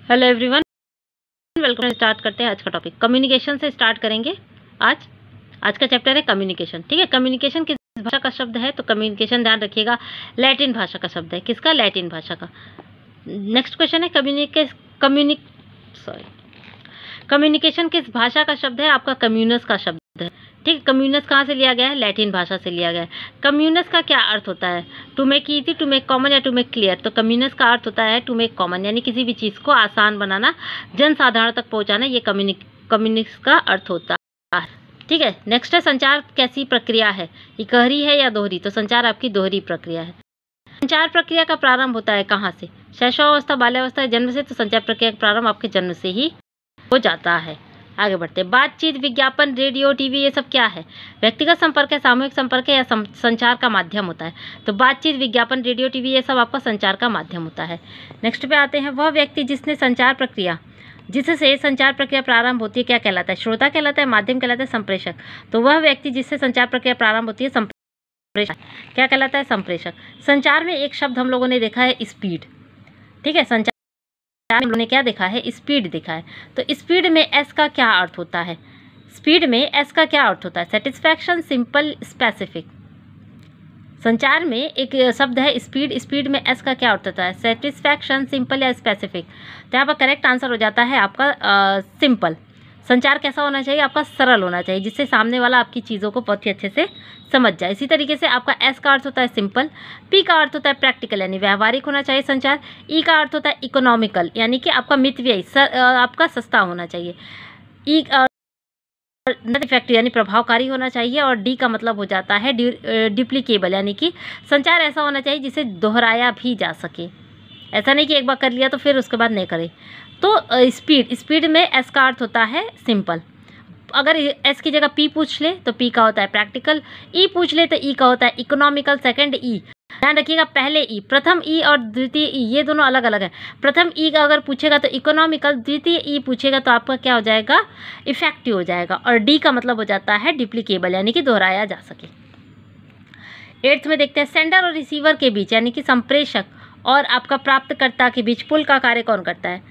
Hello everyone, welcome. Start करते हैं आज का टॉपिक। कम्युनिकेशन से स्टार्ट करेंगे। आज का चैप्टर है कम्युनिकेशन। ठीक है, कम्युनिकेशन किस भाषा का शब्द है? तो कम्युनिकेशन ध्यान रखिएगा लैटिन भाषा का शब्द है। किसका? लैटिन भाषा का। नेक्स्ट क्वेश्चन है कम्युनिकेशन किस भाषा का शब्द है? आपका कम्युनस का शब्द है। ठीक, कम्युनस कहाँ से लिया गया है? लैटिन भाषा से लिया गया है। कम्युनस का क्या अर्थ होता है? To make easy, to make common या टू मेक क्लियर। तो कम्युनस का अर्थ होता है टू मेक कॉमन, यानी किसी भी चीज़ को आसान बनाना, जन साधारण तक पहुँचाना, ये कम्युनिक्स का अर्थ होता है। ठीक है, नेक्स्ट है संचार कैसी प्रक्रिया है? इकहरी है या दोहरी? तो संचार आपकी दोहरी प्रक्रिया है। संचार प्रक्रिया का प्रारंभ होता है कहाँ से? शैशवावस्था, बाल्यावस्था या जन्म से? तो संचार प्रक्रिया का प्रारंभ आपके जन्म से ही हो जाता है। आगे बढ़ते हैं। बातचीत, विज्ञापन, रेडियो, टीवी, ये सब क्या है? व्यक्तिगत संपर्क है, सामूहिक संपर्क है या संचार का माध्यम होता है? तो बातचीत, विज्ञापन, रेडियो, टीवी, ये सब आपका संचार का माध्यम होता है। नेक्स्ट पे आते हैं। वह व्यक्ति जिससे संचार प्रक्रिया प्रारंभ होती है क्या कहलाता है? श्रोता कहलाता है, माध्यम कहलाता है, संप्रेषक? तो वह व्यक्ति जिससे संचार प्रक्रिया प्रारंभ होती है संप्रेषक क्या कहलाता है? संप्रेषक। संचार में एक शब्द हम लोगों ने देखा है, स्पीड। ठीक है, संचार हम लोगों ने क्या देखा है? स्पीड देखा है। तो स्पीड में एस का क्या अर्थ होता है? स्पीड में एस का क्या अर्थ होता है? Satisfaction, simple, specific. संचार में एक शब्द है स्पीड, स्पीड में एस का क्या अर्थ होता है? सेटिस्फैक्शन, सिंपल या स्पेसिफिक? तो यहाँ पर करेक्ट आंसर हो जाता है आपका सिंपल। संचार कैसा होना चाहिए? आपका सरल होना चाहिए, जिससे सामने वाला आपकी चीज़ों को बहुत ही अच्छे से समझ जाए। इसी तरीके से आपका एस का अर्थ होता है सिंपल, पी का अर्थ होता है प्रैक्टिकल यानी व्यावहारिक होना चाहिए संचार, ई का अर्थ होता है इकोनॉमिकल यानी कि आपका मितव्ययी, आपका सस्ता होना चाहिए, ई इफेक्टिव यानी प्रभावकारी होना चाहिए, और डी का मतलब हो जाता है डुप्लीकेबल यानी कि संचार ऐसा होना चाहिए जिसे दोहराया भी जा सके। ऐसा नहीं कि एक बार कर लिया तो फिर उसके बाद नहीं करें। तो स्पीड में एस का अर्थ होता है सिंपल। अगर एस की जगह पी पूछ ले तो पी का होता है प्रैक्टिकल, ई पूछ ले तो ई का होता है इकोनॉमिकल, सेकंड ई। ध्यान रखिएगा, पहले ई, प्रथम ई और द्वितीय ई ये दोनों अलग अलग है। प्रथम ई का अगर पूछेगा तो इकोनॉमिकल, द्वितीय ई पूछेगा तो आपका क्या हो जाएगा? इफेक्टिव हो जाएगा। और डी का मतलब हो जाता है डुप्लीकेबल यानी कि दोहराया जा सके। 8th में देखते हैं। सेंडर और रिसीवर के बीच यानी कि संप्रेषक और आपका प्राप्तकर्ता के बीच पुल का कार्य कौन करता है?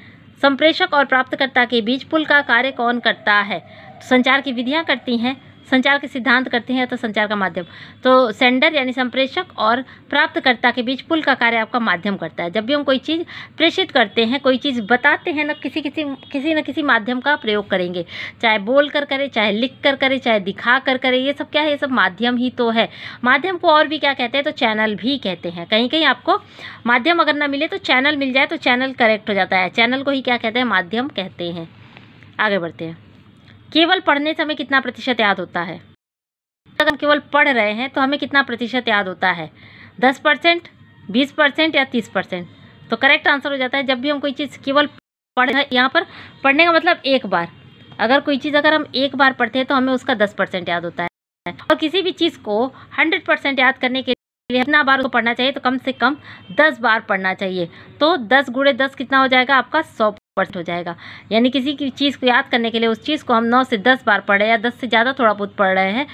संप्रेषक और प्राप्तकर्ता के बीच पुल का कार्य कौन करता है? तो संचार की विधियां करती हैं, संचार के सिद्धांत करते हैं, तो संचार का माध्यम। तो सेंडर यानी संप्रेषक और प्राप्तकर्ता के बीच पुल का कार्य आपका माध्यम करता है। जब भी हम कोई चीज़ प्रेषित करते हैं, कोई चीज़ बताते हैं ना, किसी न किसी माध्यम का प्रयोग करेंगे, चाहे बोल कर करें, चाहे लिख कर करें, चाहे दिखा कर करें। ये सब क्या है? ये सब माध्यम ही तो है। माध्यम को और भी क्या कहते हैं? तो चैनल भी कहते हैं। कहीं कहीं आपको माध्यम अगर ना मिले तो चैनल मिल जाए तो चैनल करेक्ट हो जाता है। चैनल को ही क्या कहते हैं? माध्यम कहते हैं। आगे बढ़ते हैं। केवल पढ़ने से हमें कितना प्रतिशत याद होता है? अगर हम केवल पढ़ रहे हैं तो हमें कितना प्रतिशत याद होता है? 10%, 20% या 30%? तो करेक्ट आंसर हो जाता है जब भी हम कोई चीज़ केवल पढ़, यहाँ पर पढ़ने का मतलब एक बार, अगर कोई चीज़ अगर हम एक बार पढ़ते हैं तो हमें उसका 10% याद होता है। और किसी भी चीज़ को 100% याद करने के लिए कितना बार उसको पढ़ना चाहिए? तो कम से कम 10 बार पढ़ना चाहिए। तो 10 × 10 कितना हो जाएगा? आपका 100% हो जाएगा। यानी किसी की चीज़ को याद करने के लिए उस चीज़ को हम 9 से 10 बार पढ़े या 10 से ज़्यादा थोड़ा बहुत पढ़ रहे हैं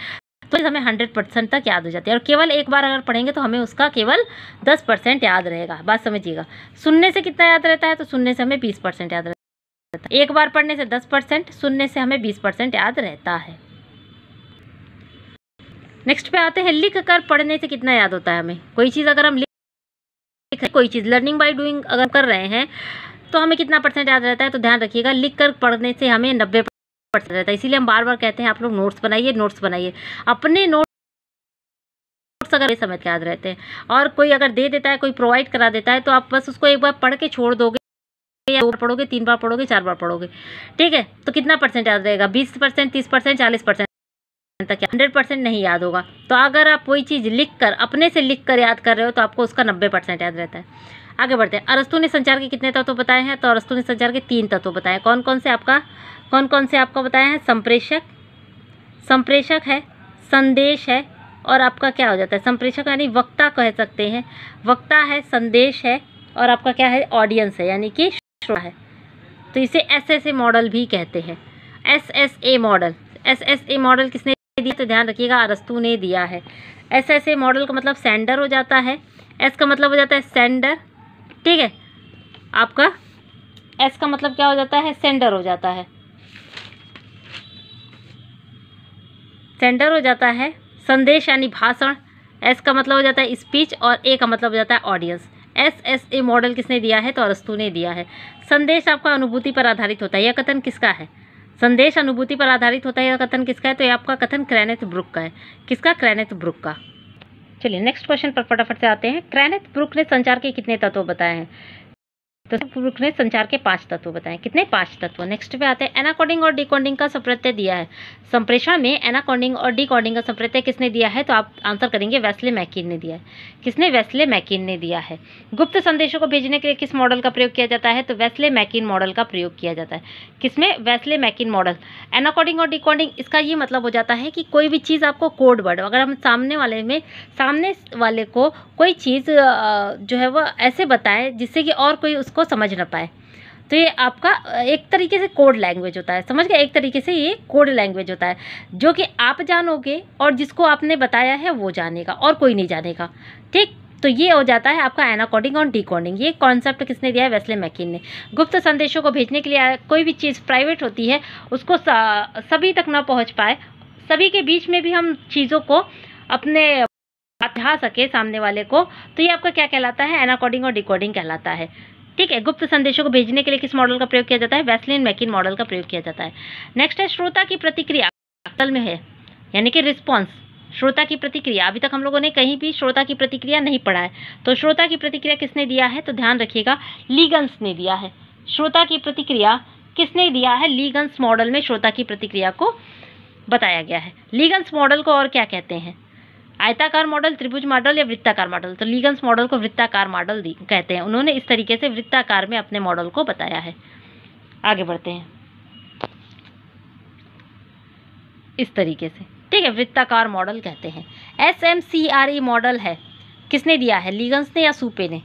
तो हमें 100% तक याद हो जाती है। और केवल एक बार अगर पढ़ेंगे तो हमें उसका केवल 10% याद रहेगा। बात समझिएगा। सुनने से कितना याद रहता है? तो सुनने से हमें 20% याद रहता है। एक बार पढ़ने से 10%, सुनने से हमें 20% याद रहता है। नेक्स्ट पे आते हैं। लिख कर पढ़ने से कितना याद होता है हमें? कोई चीज़ अगर हम कोई चीज़ लर्निंग बाय डूइंग अगर कर रहे हैं तो हमें कितना % याद रहता है? तो ध्यान रखिएगा, लिख कर पढ़ने से हमें 90% रहता है। इसीलिए हम बार बार कहते हैं आप लोग नोट्स बनाइए, नोट्स बनाइए। अपने नोट्स अगर समय याद रहते हैं, और कोई अगर दे देता है, कोई प्रोवाइड करा देता है, तो आप बस उसको एक बार पढ़ के छोड़ दोगे, या 2 बार पढ़ोगे, 3 बार पढ़ोगे, 4 बार पढ़ोगे। ठीक है, तो कितना % याद रहेगा? 20%, 30%, 40% तक। 100% नहीं याद होगा। तो अगर आप कोई चीज़ लिखकर, अपने से लिखकर याद कर रहे हो तो आपको उसका 90% याद रहता है। आगे बढ़ते हैं। अरस्तु ने संचार के कितने तत्व बताए हैं? तो अरस्तु ने संचार के 3 तत्व बताए हैं। कौन कौन से आपका बताए हैं? संप्रेषक है, संदेश है, और आपका क्या हो जाता है? संप्रेषक यानी वक्ता कह सकते हैं, वक्ता है, संदेश है, और आपका क्या है? ऑडियंस है यानी कि श्रोता है। तो इसे SSA मॉडल भी कहते हैं। SSA मॉडल किसने दिया? तो ध्यान रखिएगा, अरस्तु ने दिया है। SSA मॉडल का मतलब सेंडर हो जाता है, एस का मतलब हो जाता है सेंडर, ठीक है, आपका एस का मतलब क्या हो जाता है, सेंडर हो जाता है, सेंडर हो जाता है। संदेश यानी भाषण, एस का मतलब हो जाता है स्पीच, और ए का मतलब हो जाता है ऑडियंस। SSA मॉडल किसने दिया है, तो अरस्तू ने दिया है। संदेश आपका अनुभूति पर आधारित होता है, यह कथन किसका है? संदेश अनुभूति पर आधारित होता है, यह कथन किसका है? तो ये आपका कथन क्रेनेथ ब्रुक का है। किसका? क्रेनेथ ब्रुक का। चलिए नेक्स्ट क्वेश्चन पर फटाफट से आते हैं। क्रेनेथ ब्रुक ने संचार के कितने तत्व बताए हैं? तो ब्रुक ने संचार के 5 तत्व बताए। कितने? 5 तत्व। नेक्स्ट पे आते हैं। एनाकोडिंग और डिकोडिंग का संप्रत्यय दिया है। संप्रेषण में एनाकोडिंग और डिकोडिंग का संप्रत्यय किसने दिया है? तो आप आंसर करेंगे वेस्ले मैकिन ने दिया है। किसने? वेस्ले मैकिन ने दिया है। गुप्त संदेशों को भेजने के लिए किस मॉडल का प्रयोग किया जाता है? तो वेस्ले मैकिन मॉडल का प्रयोग किया जाता है। किसमें? Wesley मैकिन model. एनाकोडिंग और डिकोडिंग, इसका ये मतलब हो जाता है कि कोई भी चीज़ आपको कोड वर्ड, अगर हम सामने वाले को कोई चीज़ जो है वो ऐसे बताएं जिससे कि और कोई उसको समझ ना पाए, तो ये आपका एक तरीके से कोड लैंग्वेज होता है। समझ गए? एक तरीके से ये कोड लैंग्वेज होता है, जो कि आप जानोगे और जिसको आपने बताया है वो जानेगा और कोई नहीं जानेगा। ठीक, तो ये हो जाता है आपका एनाकोडिंग और डिकोडिंग। ये कॉन्सेप्ट किसने दिया है? वेस्ले मैकिन ने। गुप्त संदेशों को भेजने के लिए कोई भी चीज़ प्राइवेट होती है, उसको सभी तक ना पहुँच पाए, सभी के बीच में भी हम चीज़ों को अपने समझा सके सामने वाले को, तो ये आपका क्या कहलाता है? एनाकोडिंग और डिकोडिंग कहलाता है। ठीक है। गुप्त संदेशों को भेजने के लिए किस मॉडल का प्रयोग किया जाता है? वेस्ले मैकिन मॉडल का प्रयोग किया जाता है। नेक्स्ट है श्रोता की प्रतिक्रिया असल में है, यानी कि रिस्पॉन्स। श्रोता की प्रतिक्रिया, अभी तक हम लोगों ने कहीं भी श्रोता की प्रतिक्रिया नहीं पढ़ा है, तो श्रोता की प्रतिक्रिया किसने दिया है? तो ध्यान रखिएगा, लीगन्स ने दिया है। श्रोता की प्रतिक्रिया किसने दिया है? लीगन्स मॉडल में श्रोता की प्रतिक्रिया को बताया गया है। लीगन्स मॉडल को और क्या कहते हैं? आयताकार मॉडल, त्रिभुज मॉडल या वृत्ताकार मॉडल? तो लीगन्स मॉडल को वृत्ताकार मॉडल कहते हैं। उन्होंने इस तरीके से वृत्ताकार में अपने मॉडल को बताया है। आगे बढ़ते हैं इस तरीके से। ठीक है, वृत्ताकार मॉडल कहते हैं। SMCRE मॉडल है, किसने दिया है? लीगन्स ने या सूपे ने?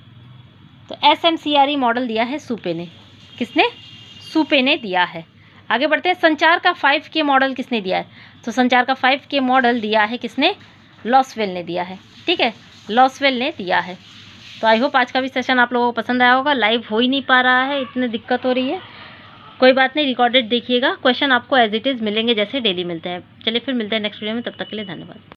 तो SMCRE मॉडल दिया है सूपे ने। किसने? सूपे ने दिया है। आगे बढ़ते हैं। संचार का 5K मॉडल किसने दिया है? तो संचार का 5K मॉडल दिया है किसने? लॉसवेल ने दिया है। ठीक है, लॉसवेल ने दिया है। तो आई होप आज का भी सेशन आप लोगों को पसंद आया होगा। लाइव हो ही नहीं पा रहा है, इतनी दिक्कत हो रही है, कोई बात नहीं, रिकॉर्डेड देखिएगा। क्वेश्चन आपको एज इट इज़ मिलेंगे जैसे डेली मिलते हैं। चलिए फिर मिलते हैं नेक्स्ट वीडियो में, तब तक के लिए धन्यवाद।